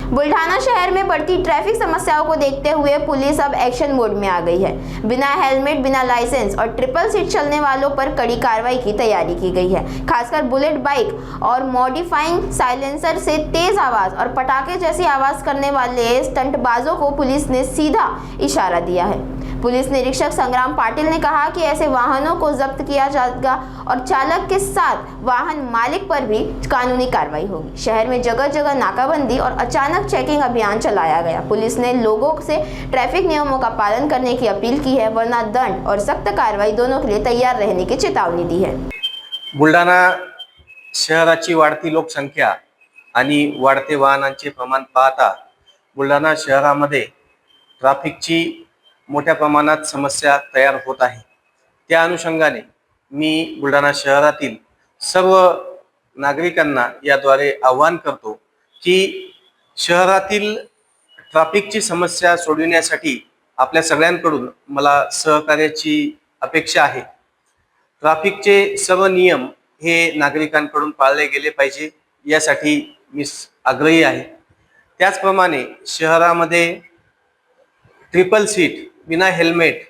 बुल्ढाना शहर में बढ़ती ट्रैफिक समस्याओं को देखते हुए पुलिस अब एक्शन मोड में आ गई है। बिना हेलमेट, बिना लाइसेंस और ट्रिपल सीट चलने वालों पर कड़ी कार्रवाई की तैयारी की गई है। खासकर बुलेट बाइक और मॉडिफाइंग साइलेंसर से तेज आवाज और पटाखे जैसी आवाज करने वाले स्टंटबाजों को पुलिस ने सीधा इशारा दिया है। पुलिस निरीक्षक संग्राम पाटिल ने कहा कि ऐसे वाहनों को जब्त किया जाएगा और चालक के साथ वाहन मालिक पर भी कानूनी कार्रवाई होगी। शहर में जगह जगह नाकाबंदी और अचानक चेकिंग अभियान चलाया गया। पुलिस ने लोगों से ट्रैफिक नियमों का पालन करने की अपील की है, वरना दंड और सख्त कार्रवाई दोनों के लिए तैयार रहने की चेतावनी दी है। बुलढाणा शहराची वाढती लोकसंख्या आणि वाढते वाहनांचे प्रमाण पाहता बुलढाणा शहरामध्ये ट्रॅफिकची मोठ्या प्रमाणात समस्या तयार होत आहे। त्या अनुषंगाने मी बुलढाणा शहरातील सर्व नागरिकांना याद्वारे आवाहन करतो की शहरातील ट्रॅफिकची समस्या सोडविण्यासाठी आपल्या सगळ्यांकडून मला सहकार्याची अपेक्षा आहे। ट्रॅफिकचे सर्व नियम हे नागरिकांकडून पाळले गेले पाहिजे यासाठी मी आग्रही आहे। त्याचप्रमाणे शहरामध्ये ट्रिपल सीट, बिना हेल्मेट,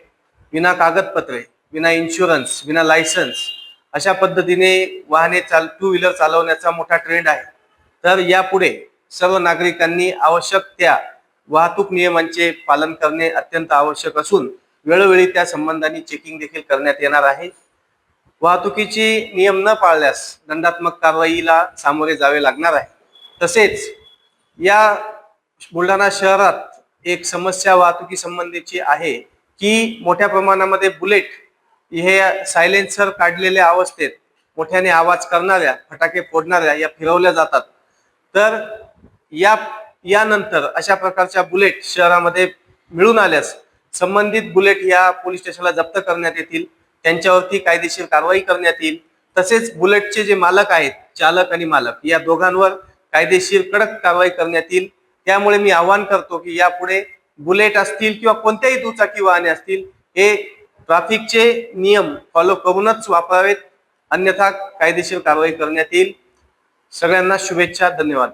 बिना कागदपत्रे, बिना इन्शुरन्स, बिना लायसन्स अशा पद्धतीने वाहने टू व्हीलर चालवण्याचा मोठा ट्रेंड आहे। तर यापुढे सर्व नागरिकांनी आवश्यक त्या वाहतूक नियमांचे पालन करणे अत्यंत आवश्यक असून वेळोवेळी त्या संबंधाने चेकिंग देखील करण्यात येणार आहे। वाहतुकीचे नियम न पाळल्यास दंडात्मक कारवाईला सामोरे जावे लागणार आहे। तसेच या बुलढाणा शहरात एक समस्या वाहतुकी संबंधीची आहे की मोठ्या प्रमाणामध्ये बुलेट हे सायलेन्सर काढलेल्या अवस्थेत मोठ्याने आवाज करणाऱ्या, फटाके फोडणाऱ्या या फिरवल्या जातात। तर यानंतर अशा प्रकारच्या बुलेट शहरामध्ये मिळून आल्यास संबंधित बुलेट या पोलीस स्टेशनला जप्त करण्यात येतील, त्यांच्यावरती कायदेशीर कारवाई करण्यात येईल। तसेच बुलेटचे जे मालक आहेत, चालक आणि मालक या दोघांवर कायदेशीर कडक कारवाई करण्यात येईल। त्यामुळे मी आवाहन करतो की यापुढे बुलेट असतील किंवा कोणत्याही दुचाकी वाहने असतील हे ट्रॅफिकचे नियम फॉलो करूनच वापरावेत, अन्यथा कायदेशीर कारवाई करण्यात येईल। सगळ्यांना शुभेच्छा, धन्यवाद।